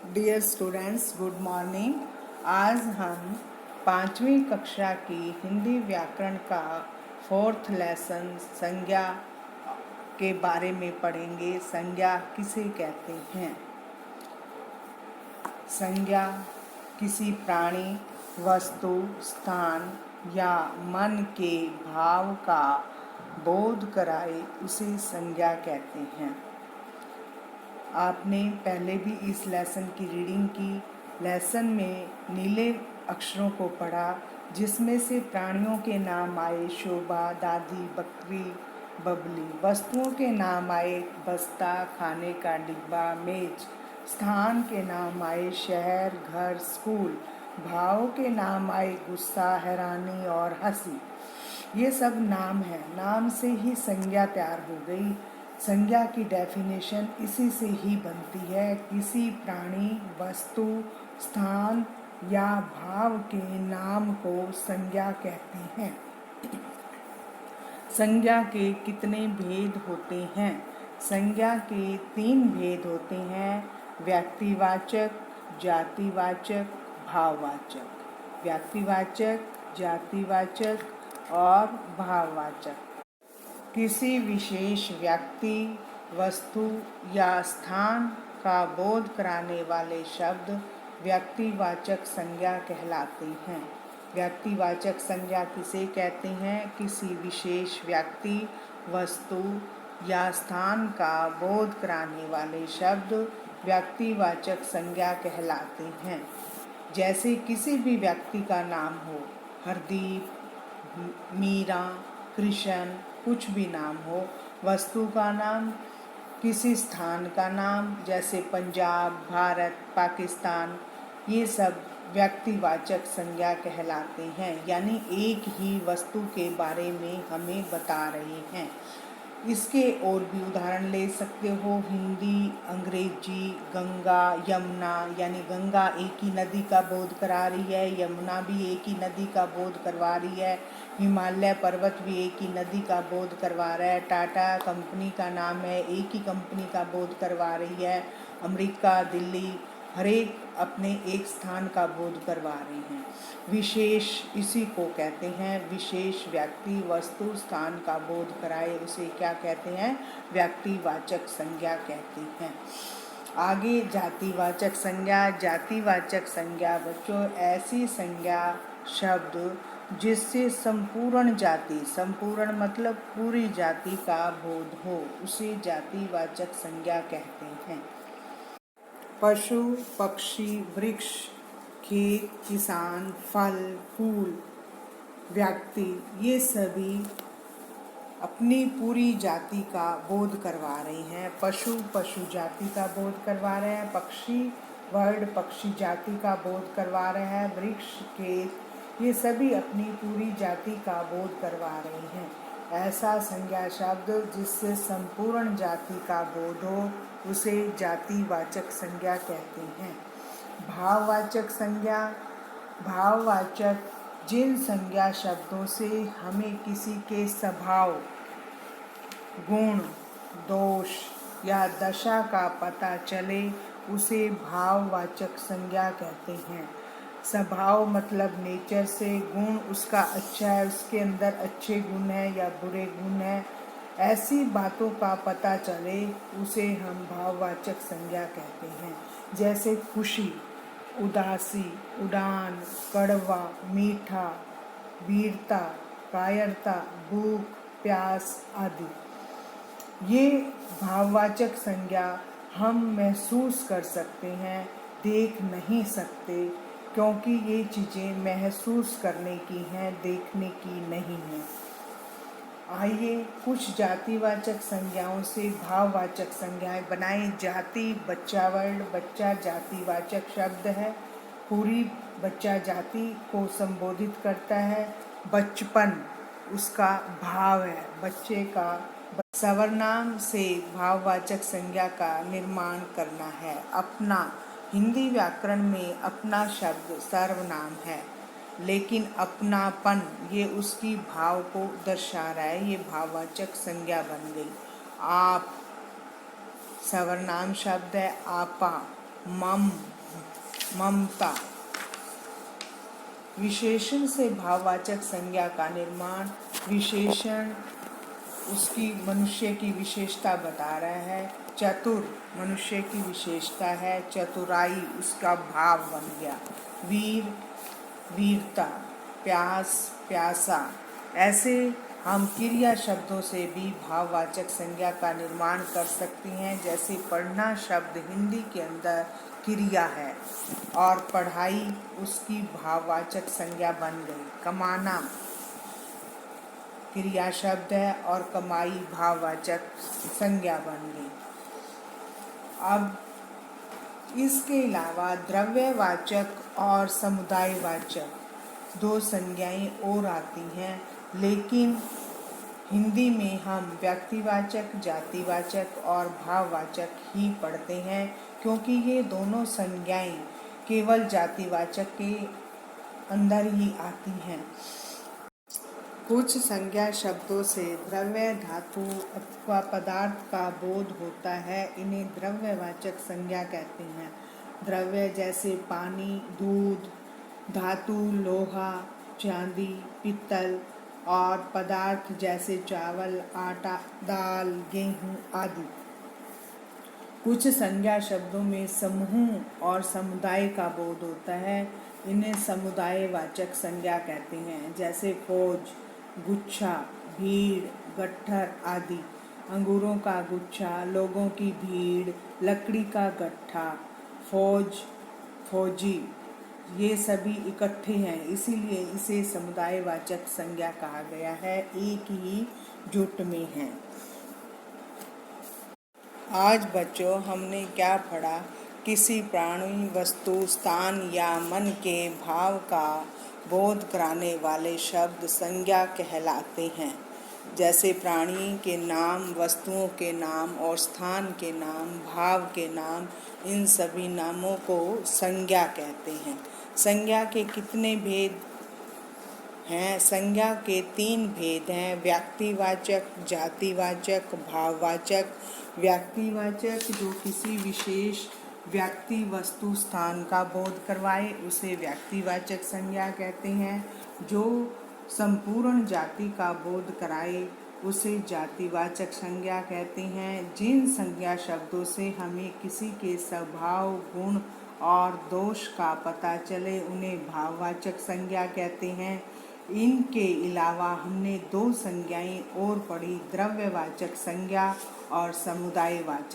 Dear students, good morning. आज हम 5वीं कक्षा की हिंदी व्याकरण का 4th लेसन संज्ञा के बारे में पढ़ेंगे। संज्ञा किसे कहते हैं? संज्ञा किसी प्राणी, वस्तु, स्थान या मन के भाव का बोध कराए उसे संज्ञा कहते हैं। आपने पहले भी इस लेसन की रीडिंग की। लेसन में नीले अक्षरों को पढ़ा, जिसमें से प्राणियों के नाम आए शोभा, दादी, बकरी, बबली। वस्तुओं के नाम आए बस्ता, खाने का डिब्बा, मेज। स्थान के नाम आए शहर, घर, स्कूल। भावों के नाम आए गुस्सा, हैरानी और हंसी। ये सब नाम हैं। नाम से ही संज्ञा तैयार हो गई। संज्ञा की डेफिनेशन इसी से ही बनती है। किसी प्राणी, वस्तु, स्थान या भाव के नाम को संज्ञा कहते हैं। संज्ञा के कितने भेद होते हैं? संज्ञा के 3 भेद होते हैं: व्यक्तिवाचक, जातिवाचक, भाववाचक। व्यक्तिवाचक, जातिवाचक और भाववाचक। किसी विशेष व्यक्ति, वस्तु या स्थान का बोध कराने वाले शब्द व्यक्तिवाचक संज्ञा कहलाते हैं। व्यक्तिवाचक संज्ञा किसे कहते हैं? किसी विशेष व्यक्ति, वस्तु या स्थान का बोध कराने वाले शब्द व्यक्तिवाचक संज्ञा कहलाते हैं। जैसे किसी भी व्यक्ति का नाम हो, हरदीप, मीरा, कृष्ण, कुछ भी नाम हो। वस्तु का नाम, किसी स्थान का नाम जैसे पंजाब, भारत, पाकिस्तान, ये सब व्यक्तिवाचक संज्ञा कहलाते हैं, यानी एक ही वस्तु के बारे में हमें बता रहे हैं। इसके और भी उदाहरण ले सकते हो। हिंदी, अंग्रेजी, गंगा, यमुना, यानी गंगा एक ही नदी का बोध करा रही है, यमुना भी एक ही नदी का बोध करवा रही है, हिमालय पर्वत भी एक ही नदी का बोध करवा रहा है, टाटा कंपनी का नाम है, एक ही कंपनी का बोध करवा रही है, अमेरिका, दिल्ली, हर एक अपने एक स्थान का बोध करवा रहे हैं। विशेष इसी को कहते हैं। विशेष व्यक्ति, वस्तु, स्थान का बोध कराए उसे क्या कहते हैं? व्यक्तिवाचक संज्ञा कहते हैं। आगे जातिवाचक संज्ञा। जातिवाचक संज्ञा बच्चों ऐसी संज्ञा शब्द जिससे संपूर्ण जाति, संपूर्ण मतलब पूरी जाति का बोध हो, उसे जातिवाचक संज्ञा कहते हैं। पशु, पक्षी, वृक्ष, खेत, किसान, फल, फूल, व्यक्ति, ये सभी अपनी पूरी जाति का बोध करवा रहे हैं। पशु, पशु जाति का बोध करवा रहे हैं। पक्षी, वर्ड, पक्षी जाति का बोध करवा रहे हैं। वृक्ष, खेत, ये सभी अपनी पूरी जाति का बोध करवा रहे हैं। ऐसा संज्ञा शब्द जिससे संपूर्ण जाति का बोध हो, उसे जातिवाचक संज्ञा कहते हैं। भाववाचक संज्ञा। भाववाचक जिन संज्ञा शब्दों से हमें किसी के स्वभाव, गुण, दोष या दशा का पता चले, उसे भाववाचक संज्ञा कहते हैं। स्वभाव मतलब नेचर से, गुण उसका अच्छा है, उसके अंदर अच्छे गुण हैं या बुरे गुण हैं, ऐसी बातों का पता चले उसे हम भाववाचक संज्ञा कहते हैं। जैसे खुशी, उदासी, उड़ान, कड़वा, मीठा, वीरता, कायरता, भूख, प्यास आदि। ये भाववाचक संज्ञा हम महसूस कर सकते हैं, देख नहीं सकते, क्योंकि ये चीज़ें महसूस करने की हैं, देखने की नहीं हैं। आइए कुछ जातिवाचक संज्ञाओं से भाववाचक संज्ञाएं बनाएं। जाति, बच्चा, वर्ड, बच्चा जातिवाचक शब्द है, पूरी बच्चा जाति को संबोधित करता है। बचपन उसका भाव है, बच्चे का। सर्वनाम से भाववाचक संज्ञा का निर्माण करना है। अपना, हिंदी व्याकरण में अपना शब्द सर्वनाम है, लेकिन अपनापन ये उसकी भाव को दर्शा रहा है, ये भाववाचक संज्ञा बन गई। आप सर्वनाम शब्द है। आपा, मम, ममता। विशेषण से भाववाचक संज्ञा का निर्माण। विशेषण उसकी मनुष्य की विशेषता बता रहा है। चतुर मनुष्य की विशेषता है। चतुराई उसका भाव बन गया। वीर वीरता। प्यास प्यासा। ऐसे हम क्रिया शब्दों से भी भाववाचक संज्ञा का निर्माण कर सकते हैं। जैसे पढ़ना शब्द हिंदी के अंदर क्रिया है और पढ़ाई उसकी भाववाचक संज्ञा बन गई। कमाना क्रिया शब्द है और कमाई भाववाचक संज्ञा बन गई। अब इसके अलावा द्रव्यवाचक और समुदायवाचक दो संज्ञाएं और आती हैं, लेकिन हिंदी में हम व्यक्तिवाचक, जातिवाचक और भाववाचक ही पढ़ते हैं, क्योंकि ये दोनों संज्ञाएं केवल जातिवाचक के अंदर ही आती हैं। कुछ संज्ञा शब्दों से द्रव्य, धातु अथवा पदार्थ का बोध होता है, इन्हें द्रव्यवाचक संज्ञा कहते हैं। द्रव्य जैसे पानी, दूध, धातु लोहा, चांदी, पीतल और पदार्थ जैसे चावल, आटा, दाल, गेहूं आदि। कुछ संज्ञा शब्दों में समूह और समुदाय का बोध होता है, इन्हें समुदायवाचक संज्ञा कहते हैं। जैसे फौज, गुच्छा, भीड़, गट्ठर आदि। अंगूरों का गुच्छा, लोगों की भीड़, लकड़ी का गट्ठा, फौज, फौजी, ये सभी इकट्ठे हैं, इसीलिए इसे समुदायवाचक संज्ञा कहा गया है, एक ही जुट में हैं। आज बच्चों हमने क्या पढ़ा? किसी प्राणी, वस्तु, स्थान या मन के भाव का बोध कराने वाले शब्द संज्ञा कहलाते हैं। जैसे प्राणी के नाम, वस्तुओं के नाम और स्थान के नाम, भाव के नाम, इन सभी नामों को संज्ञा कहते हैं। संज्ञा के कितने भेद हैं? संज्ञा के 3 भेद हैं: व्यक्तिवाचक, जातिवाचक, भाववाचक। व्यक्तिवाचक जो किसी विशेष व्यक्ति, वस्तु, स्थान का बोध करवाए उसे व्यक्तिवाचक संज्ञा कहते हैं। जो संपूर्ण जाति का बोध कराए उसे जातिवाचक संज्ञा कहते हैं। जिन संज्ञा शब्दों से हमें किसी के स्वभाव, गुण और दोष का पता चले उन्हें भाववाचक संज्ञा कहते हैं। इनके अलावा हमने 2 संज्ञाएं और पढ़ी, द्रव्यवाचक संज्ञा और समुदायवाचक।